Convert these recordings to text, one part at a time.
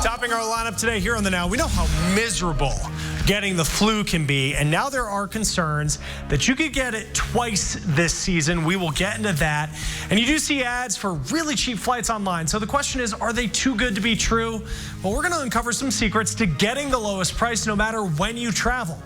Topping our lineup today here on the Now, we know how miserable getting the flu can be, and now there are concerns that you could get it twice this season. We will get into that. And you do see ads for really cheap flights online. So the question is, are they too good to be true? Well, we're going to uncover some secrets to getting the lowest price no matter when you travel.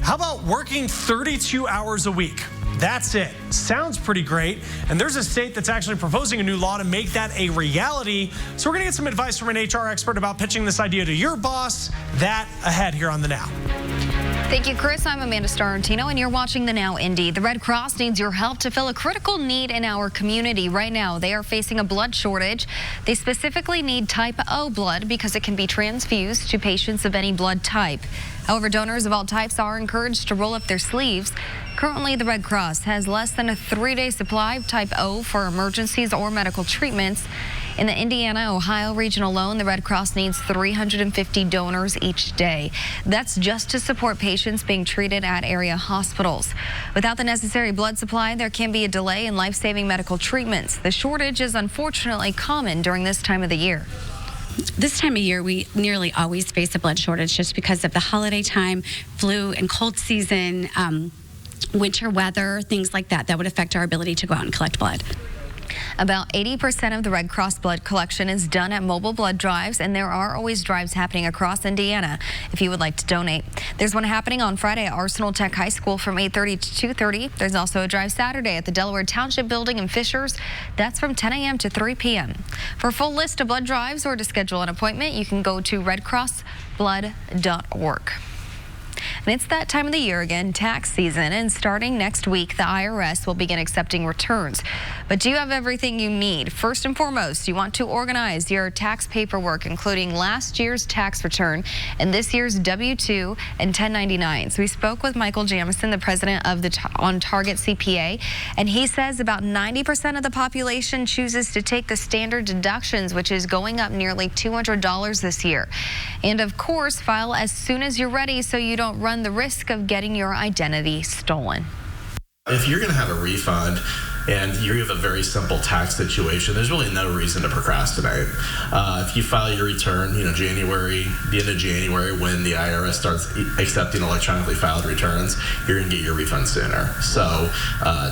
How about working 32 hours a week? That's it. Sounds pretty great. And there's a state that's actually proposing a new law to make that a reality. So we're going to get some advice from an HR expert about pitching this idea to your boss. That ahead here on the Now. Thank you, Chris. I'm Amanda Starantino, and you're watching the Now Indy. The Red Cross needs your help to fill a critical need in our community. Right now, they are facing a blood shortage. They specifically need type O blood because it can be transfused to patients of any blood type. However, donors of all types are encouraged to roll up their sleeves. Currently, the Red Cross has less than a 3-day supply of type O for emergencies or medical treatments. In the Indiana-Ohio region alone, the Red Cross needs 350 donors each day. That's just to support patients being treated at area hospitals. Without the necessary blood supply, there can be a delay in life-saving medical treatments. The shortage is unfortunately common during this time of the year. This time of year, we nearly always face a blood shortage just because of the holiday time, flu and cold season, winter weather, things like that would affect our ability to go out and collect blood. About 80% of the Red Cross blood collection is done at mobile blood drives, and there are always drives happening across Indiana if you would like to donate. There's one happening on Friday at Arsenal Tech High School from 8:30 to 2:30. There's also a drive Saturday at the Delaware Township Building in Fishers. That's from 10 a.m. to 3 p.m. For a full list of blood drives or to schedule an appointment, you can go to redcrossblood.org. And it's that time of the year again, tax season, and starting next week, the IRS will begin accepting returns. But do you have everything you need? First and foremost, you want to organize your tax paperwork, including last year's tax return and this year's W-2 and 1099s. We spoke with Michael Jamison, the president of the On Target CPA, and he says about 90% of the population chooses to take the standard deductions, which is going up nearly $200 this year. And of course, file as soon as you're ready so you don't run the risk of getting your identity stolen. If you're going to have a refund and you have a very simple tax situation, there's really no reason to procrastinate. If you file your return, the end of January, when the IRS starts accepting electronically filed returns, you're going to get your refund sooner. So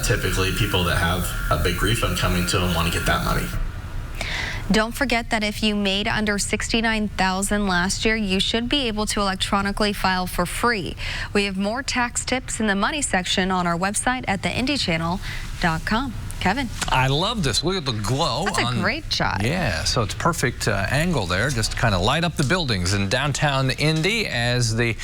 typically people that have a big refund coming to them want to get that money. Don't forget that if you made under $69,000 last year, you should be able to electronically file for free. We have more tax tips in the money section on our website at theindychannel.com. Kevin. I love this. Look at the glow. That's a great shot. Yeah, so it's perfect angle there. Just to kind of light up the buildings in downtown Indy as the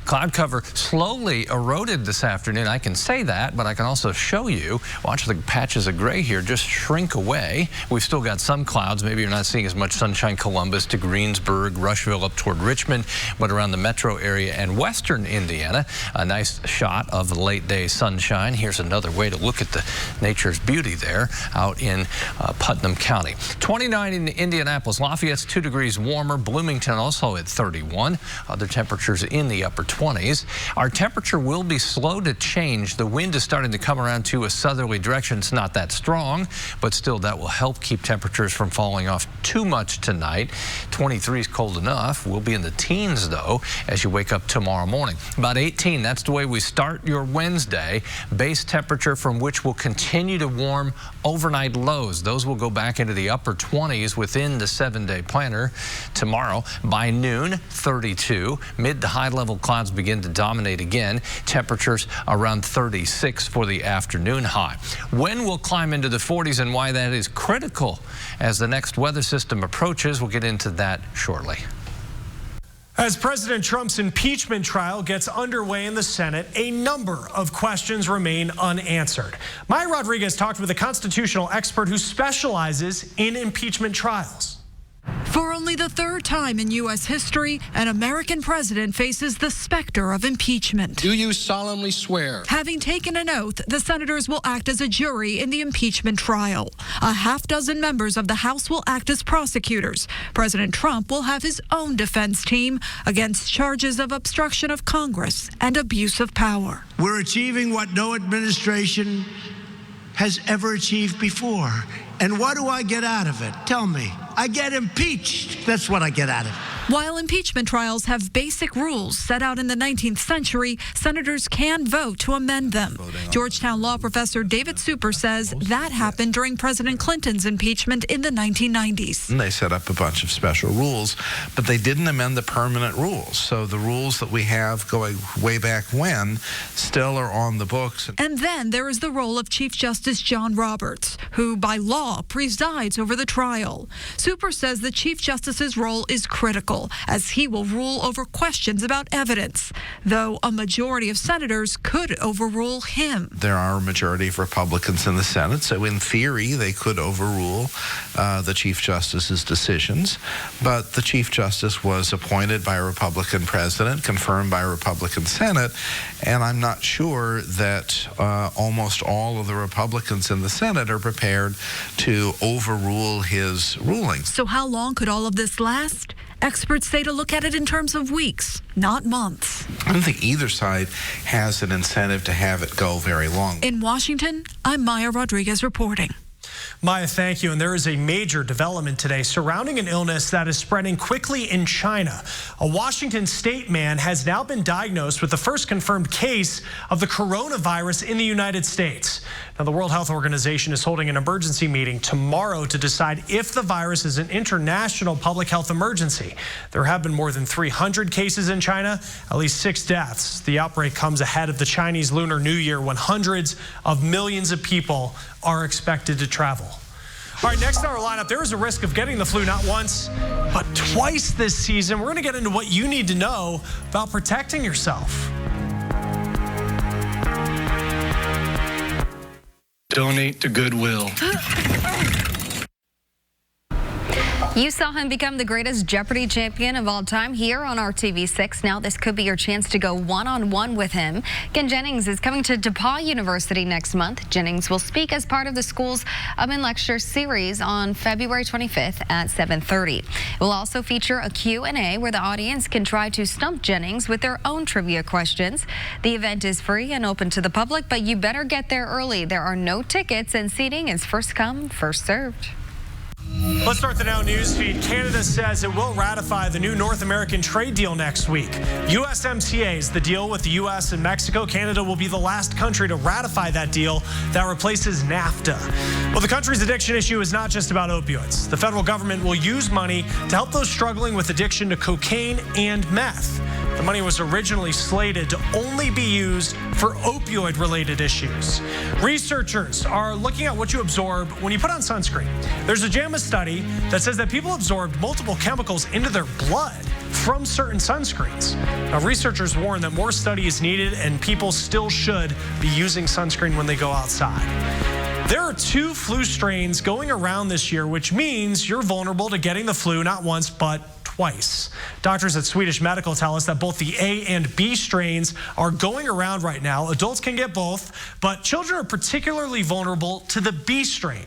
cloud cover slowly eroded this afternoon. I can say that, but I can also show you. Watch the patches of gray here just shrink away. We've still got some clouds. Maybe you're not seeing as much sunshine. Columbus to Greensburg, Rushville up toward Richmond, but around the metro area and western Indiana, a nice shot of the late day sunshine. Here's another way to look at the nature's beauty there out in Putnam County. 29 in Indianapolis. Lafayette's 2 degrees warmer. Bloomington also at 31. Other temperatures in the upper 20s. Our temperature will be slow to change. The wind is starting to come around to a southerly direction. It's not that strong, but still that will help keep temperatures from falling off too much tonight. 23 is cold enough. We'll be in the teens, though, as you wake up tomorrow morning. About 18, that's the way we start your Wednesday. Base temperature from which will continue to warm overnight lows. Those will go back into the upper 20s within the 7-day planner. Tomorrow, by noon, 32. Mid to high level clouds begin to dominate again. Temperatures around 36 for the afternoon high. When we'll climb into the 40s and why that is critical as the next weather system approaches, we'll get into that shortly. As President Trump's impeachment trial gets underway in the Senate, a number of questions remain unanswered. Maya Rodriguez talked with a constitutional expert who specializes in impeachment trials. For only the 3rd time in U.S. history, an American president faces the specter of impeachment. Do you solemnly swear? Having taken an oath, the senators will act as a jury in the impeachment trial. A half-dozen members of the House will act as prosecutors. President Trump will have his own defense team against charges of obstruction of Congress and abuse of power. We're achieving what no administration has ever achieved before. And what do I get out of it? Tell me. I get impeached. That's what I get out of it. While impeachment trials have basic rules set out in the 19th century, senators can vote to amend them. Georgetown law professor David Super says that happened during President Clinton's impeachment in the 1990s. They set up a bunch of special rules, but they didn't amend the permanent rules. So the rules that we have going way back when still are on the books. And then there is the role of Chief Justice John Roberts, who by law presides over the trial. Super says the Chief Justice's role is critical, as he will rule over questions about evidence, though a majority of senators could overrule him. There are a majority of Republicans in the Senate, so in theory they could overrule the Chief Justice's decisions, but the Chief Justice was appointed by a Republican president, confirmed by a Republican Senate, and I'm not sure that almost all of the Republicans in the Senate are prepared to overrule his rulings. So how long could all of this last? Experts say to look at it in terms of weeks, not months. I don't think either side has an incentive to have it go very long. In Washington, I'm Maya Rodriguez reporting. Maya, thank you. And there is a major development today surrounding an illness that is spreading quickly in China. A Washington state man has now been diagnosed with the first confirmed case of the coronavirus in the United States. Now, the World Health Organization is holding an emergency meeting tomorrow to decide if the virus is an international public health emergency. There have been more than 300 cases in China, at least 6 deaths. The outbreak comes ahead of the Chinese Lunar New Year, when hundreds of millions of people are expected to travel. All right, next in our lineup, there is a risk of getting the flu not once, but twice this season. We're going to get into what you need to know about protecting yourself. Donate to Goodwill. You saw him become the greatest Jeopardy champion of all time here on RTV6. Now this could be your chance to go one-on-one with him. Ken Jennings is coming to DePauw University next month. Jennings will speak as part of the school's Lecture series on February 25th at 7:30. It will also feature a Q&A where the audience can try to stump Jennings with their own trivia questions. The event is free and open to the public, but you better get there early. There are no tickets and seating is first come, first served. Let's start the Now News feed. Canada says it will ratify the new North American trade deal next week. USMCA is the deal with the U.S. and Mexico. Canada will be the last country to ratify that deal that replaces NAFTA. Well, the country's addiction issue is not just about opioids. The federal government will use money to help those struggling with addiction to cocaine and meth. The money was originally slated to only be used for opioid-related issues. Researchers are looking at what you absorb when you put on sunscreen. There's a JAMA study that says that people absorbed multiple chemicals into their blood from certain sunscreens. Now, researchers warn that more study is needed and people still should be using sunscreen when they go outside. There are 2 flu strains going around this year, which means you're vulnerable to getting the flu not once, but twice. Doctors at Swedish Medical tell us that both the A and B strains are going around right now. Adults can get both, but children are particularly vulnerable to the B strain.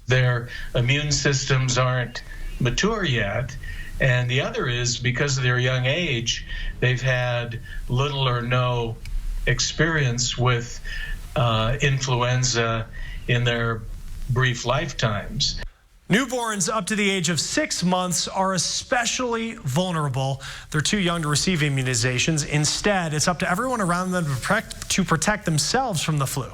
Their immune systems aren't mature yet. And the other is because of their young age, they've had little or no experience with influenza in their brief lifetimes. Newborns up to the age of 6 months are especially vulnerable. They're too young to receive immunizations. Instead, it's up to everyone around them to protect themselves from the flu.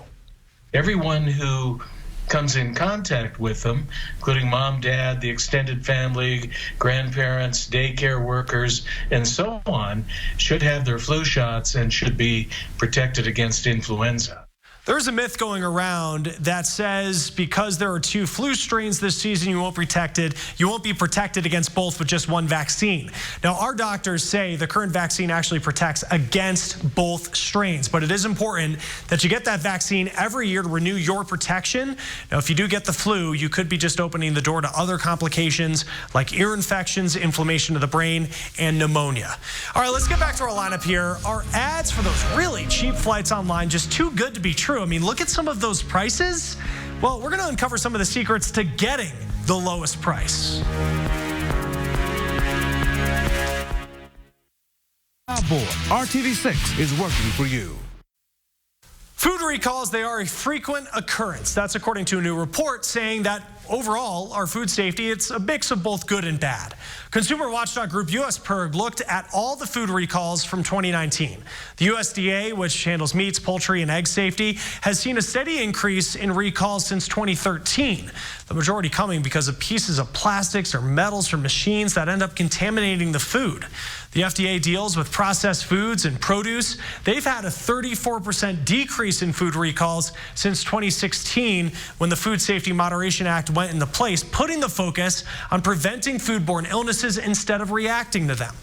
Everyone who comes in contact with them, including mom, dad, the extended family, grandparents, daycare workers, and so on, should have their flu shots and should be protected against influenza. There's a myth going around that says because there are 2 flu strains this season, you won't be protected against both with just one vaccine. Now, our doctors say the current vaccine actually protects against both strains, but it is important that you get that vaccine every year to renew your protection. Now, if you do get the flu, you could be just opening the door to other complications like ear infections, inflammation of the brain, and pneumonia. All right, let's get back to our lineup here. Are ads for those really cheap flights online just too good to be true? I mean, look at some of those prices. Well, we're going to uncover some of the secrets to getting the lowest price. Aboard, RTV6 is working for you. Food recalls, they are a frequent occurrence. That's according to a new report saying that overall, our food safety, it's a mix of both good and bad. Consumer watchdog group USPIRG looked at all the food recalls from 2019. The USDA, which handles meats, poultry, and egg safety, has seen a steady increase in recalls since 2013. The majority coming because of pieces of plastics or metals from machines that end up contaminating the food. The FDA deals with processed foods and produce. They've had a 34% decrease in food recalls since 2016 when the Food Safety Moderation Act went into place, putting the focus on preventing foodborne illnesses instead of reacting to them.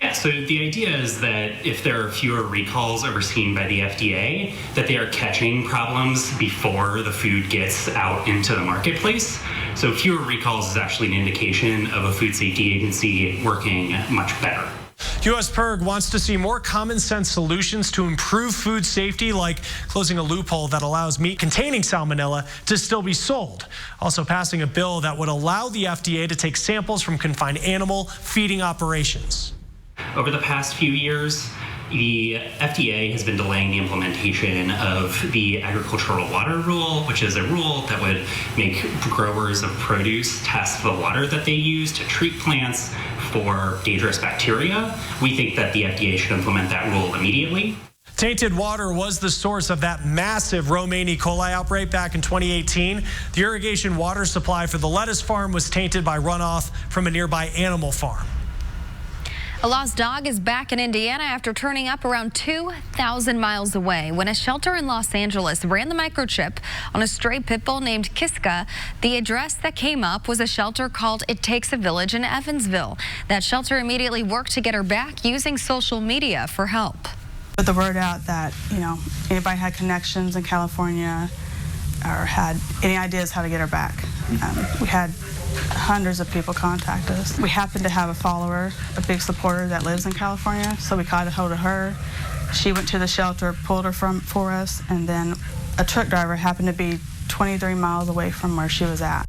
Yeah, so the idea is that if there are fewer recalls overseen by the FDA, that they are catching problems before the food gets out into the marketplace. So fewer recalls is actually an indication of a food safety agency working much better. USPIRG wants to see more common sense solutions to improve food safety, like closing a loophole that allows meat containing salmonella to still be sold. Also passing a bill that would allow the FDA to take samples from confined animal feeding operations. Over the past few years, the FDA has been delaying the implementation of the agricultural water rule, which is a rule that would make growers of produce test the water that they use to treat plants for dangerous bacteria. We think that the FDA should implement that rule immediately. Tainted water was the source of that massive romaine E. coli outbreak back in 2018. The irrigation water supply for the lettuce farm was tainted by runoff from a nearby animal farm. A lost dog is back in Indiana after turning up around 2,000 miles away. When a shelter in Los Angeles ran the microchip on a stray pit bull named Kiska, the address that came up was a shelter called It Takes a Village in Evansville. That shelter immediately worked to get her back using social media for help. Put the word out that, anybody had connections in California or had any ideas how to get her back. We had hundreds of people contact us. We happened to have a follower, a big supporter that lives in California, so we caught a hold of her. She went to the shelter, pulled her for us, and then a truck driver happened to be 23 miles away from where she was at.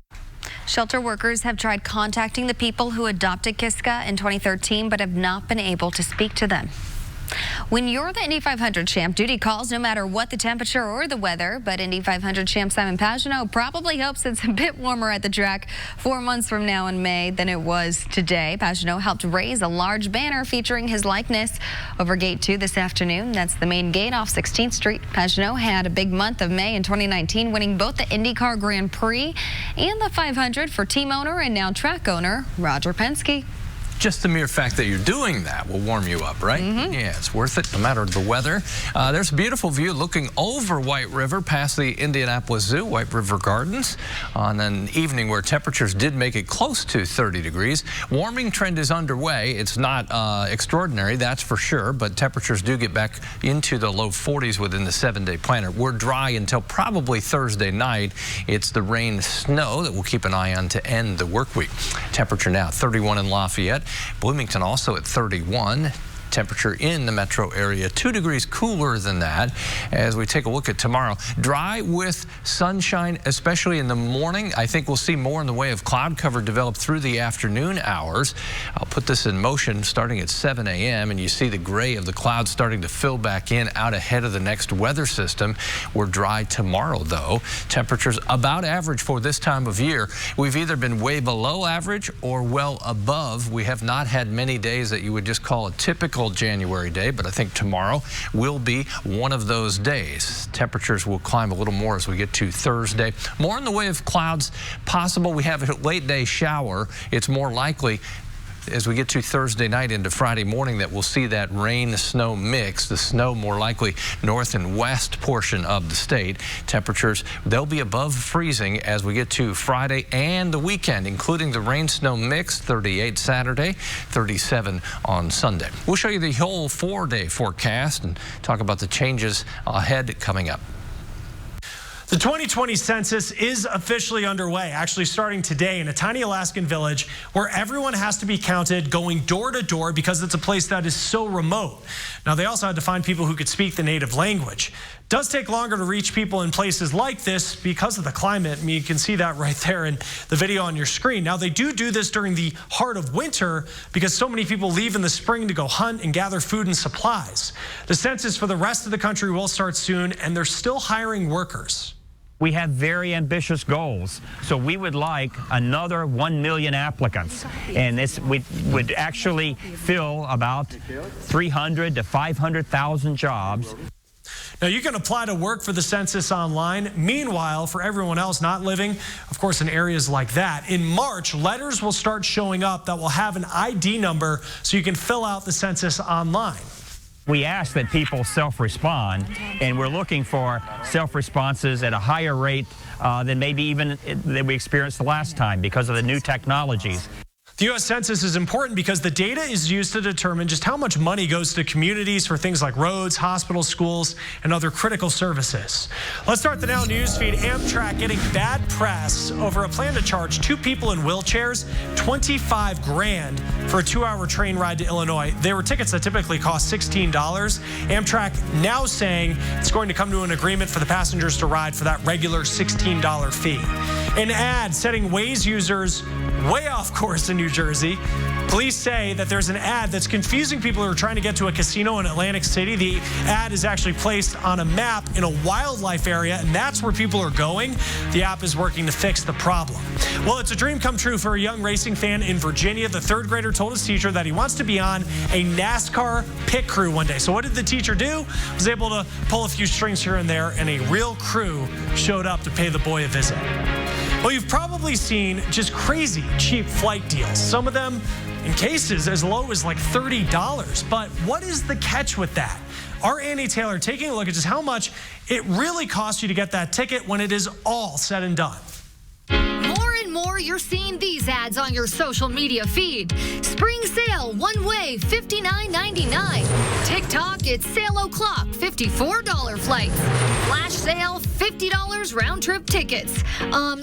Shelter workers have tried contacting the people who adopted Kiska in 2013, but have not been able to speak to them. When you're the Indy 500 champ, duty calls no matter what the temperature or the weather, but Indy 500 champ Simon Pagenaud probably hopes it's a bit warmer at the track 4 months from now in May than it was today. Pagenaud helped raise a large banner featuring his likeness over Gate 2 this afternoon. That's the main gate off 16th Street. Pagenaud had a big month of May in 2019, winning both the IndyCar Grand Prix and the 500 for team owner and now track owner Roger Penske. Just the mere fact that you're doing that will warm you up, right? Yeah, it's worth it no matter the weather. There's a beautiful view looking over White River past the Indianapolis Zoo, White River Gardens, on an evening where temperatures did make it close to 30 degrees. Warming trend is underway. It's not extraordinary, that's for sure, but temperatures do get back into the low 40s within the 7-day planner. We're dry until probably Thursday night. It's the rain, snow that we'll keep an eye on to end the work week. Temperature now 31 in Lafayette. Bloomington also at 31. Temperature in the metro area 2 degrees cooler than that. As we take a look at tomorrow, dry with sunshine, especially in the morning. I think we'll see more in the way of cloud cover develop through the afternoon hours. I'll put this in motion starting at 7 a.m. and you see the gray of the clouds starting to fill back in out ahead of the next weather system. We're dry tomorrow though. Temperatures about average for this time of year. We've either been way below average or well above. We have not had many days that you would just call a typical January day, but I think tomorrow will be one of those days. Temperatures will climb a little more as we get to Thursday. More in the way of clouds possible. We have a late day shower. It's more likely as we get to Thursday night into Friday morning that we'll see that rain-snow mix. The snow more likely north and west portion of the state. Temperatures, they'll be above freezing as we get to Friday and the weekend, including the rain-snow mix, 38 Saturday, 37 on Sunday. We'll show you the whole 4-day forecast and talk about the changes ahead coming up. The 2020 census is officially underway, actually starting today in a tiny Alaskan village where everyone has to be counted going door to door because it's a place that is so remote. Now, they also had to find people who could speak the native language. It does take longer to reach people in places like this because of the climate. I mean, you can see that right there in the video on your screen. Now, they do this during the heart of winter because so many people leave in the spring to go hunt and gather food and supplies. The census for the rest of the country will start soon, and they're still hiring workers. We have very ambitious goals, so we would like another 1 million applicants, and this would actually fill about 300 to 500,000 jobs. Now, you can apply to work for the census online. Meanwhile, for everyone else not living, of course, in areas like that, in March, letters will start showing up that will have an ID number so you can fill out the census online. We ask that people self-respond, and we're looking for self-responses at a higher rate than maybe even that we experienced the last time because of the new technologies. The U.S. Census is important because the data is used to determine just how much money goes to communities for things like roads, hospitals, schools, and other critical services. Let's start the Now News feed. Amtrak getting bad press over a plan to charge 2 people in wheelchairs $25 grand for a 2-hour train ride to Illinois. They were tickets that typically cost $16. Amtrak now saying it's going to come to an agreement for the passengers to ride for that regular $16 fee. An ad setting Waze users way off course in New Jersey. Police say that there's an ad that's confusing people who are trying to get to a casino in Atlantic City. The ad is actually placed on a map in a wildlife area, and that's where people are going. The app is working to fix the problem. Well, it's a dream come true for a young racing fan in Virginia. The 3rd grader told his teacher that he wants to be on a NASCAR pit crew one day. So what did the teacher do? Was able to pull a few strings here and there, and a real crew showed up to pay the boy a visit. Well, you've probably seen just crazy cheap flight deals. Some of them in cases as low as like $30. But what is the catch with that? Our Annie Taylor taking a look at just how much it really costs you to get that ticket when it is all said and done. More and more, you're seeing these ads on your social media feed. Spring sale, one way, $59.99. TikTok, it's sale o'clock, $54 flights. Flash sale, $50 round trip tickets.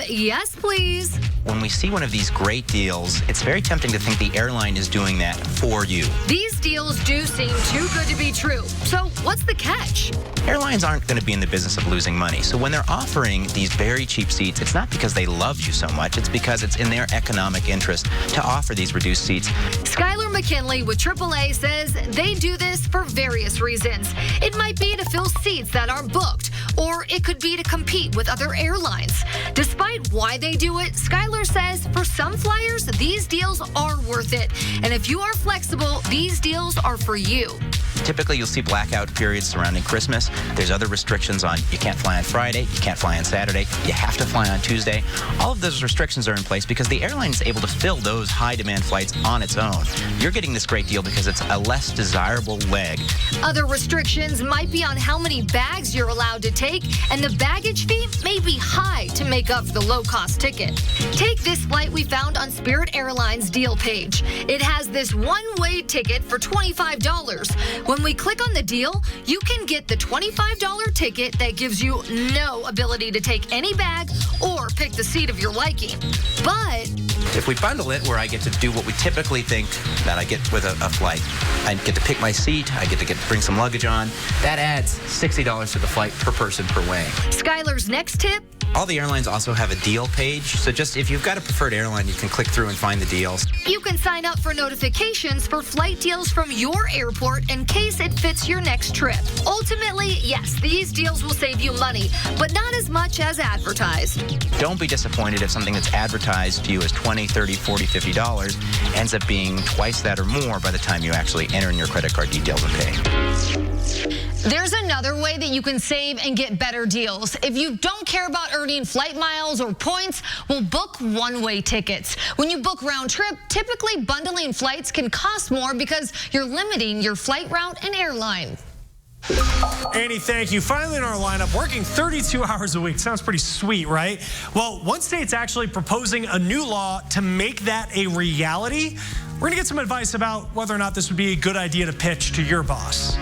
Yes, please. When we see one of these great deals, it's very tempting to think the airline is doing that for you. These deals do seem too good to be true. So what's the catch? Airlines aren't going to be in the business of losing money. So when they're offering these very cheap seats, it's not because they love you so much. It's because it's in their economic interest to offer these reduced seats. Skylar McKinley with AAA says they do this for various reasons. It might be to fill seats that aren't booked, or it could be to compete with other airlines. Despite why they do it, Skylar says for some flyers, these deals are worth it. And if you are flexible, these deals are for you. Typically, you'll see blackout periods surrounding Christmas. There's other restrictions on you can't fly on Friday, you can't fly on Saturday, you have to fly on Tuesday. All of those restrictions are in place because the airline is able to fill those high-demand flights on its own. You're getting this great deal because it's a less desirable leg. Other restrictions might be on how many bags you're allowed to take, and the baggage fee may be high to make up for the low-cost ticket. Take this flight we found on Spirit Airlines' deal page. It has this one-way ticket for $25. When we click on the deal, you can get the $25 ticket that gives you no ability to take any bag or pick the seat of your liking. But if we bundle it where I get to do what we typically think that I get with a flight, I get to pick my seat, I get to bring some luggage on, that adds $60 to the flight per person per way. Skylar's next tip? All the airlines also have a deal page, so just if you've got a preferred airline, you can click through and find the deals. You can sign up for notifications for flight deals from your airport in case it fits your next trip. Ultimately, yes, these deals will save you money, but not as much as advertised. Don't be disappointed if something that's advertised to you as $20, $30, $40, $50 ends up being twice that or more by the time you actually enter in your credit card details and pay. There's another way that you can save and get better deals. If you don't care about earning flight miles or points, well, book one-way tickets. When you book round trip, typically bundling flights can cost more because you're limiting your flight route and airline. Annie, thank you. Finally in our lineup, working 32 hours a week. Sounds pretty sweet, right? Well, one state's actually proposing a new law to make that a reality. We're going to get some advice about whether or not this would be a good idea to pitch to your boss.